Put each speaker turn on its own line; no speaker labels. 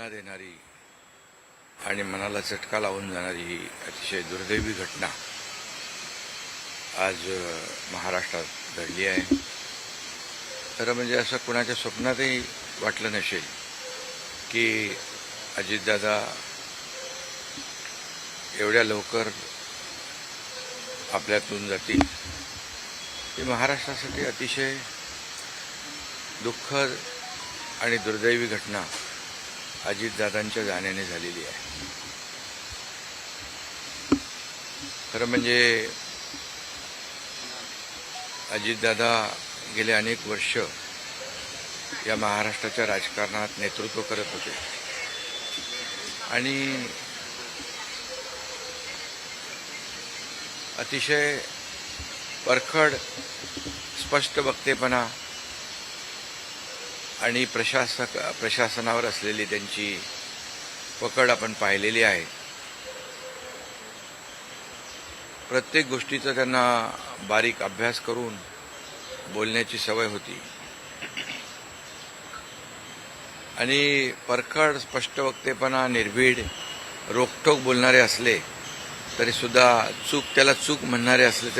वेदना देणारी आणि मनाला चटका लावून जाणारी ही अतिशय दुर्दैवी घटना आज महाराष्ट्रात घडली आहे. खरं म्हणजे असं कुणाच्या स्वप्नातही वाटलं नसेल की अजितदादा एवढ्या लवकर आपल्यातून जातील. ही महाराष्ट्रासाठी अतिशय दुःखद आणि दुर्दैवी घटना अजितदादांच्या जाण्याने झालेली आहे. खरं म्हणजे अजितदादा गेले अनेक वर्ष या महाराष्ट्राच्या राजकारणात नेतृत्व करत होते आणि अतिशय परखड स्पष्ट वक्तेपणा आणि प्रशासनावर असलेली त्यांची पकड आपण पाहिलेली आहे. प्रत्येक गोष्टीचा त्यांना बारीक अभ्यास करून बोलण्याची सवय होती आणि परखड स्पष्ट वक्तेपणा, निर्भीड, रोखठोक बोलणारे असले तरी सुद्धा त्याला चूक म्हणणारे असले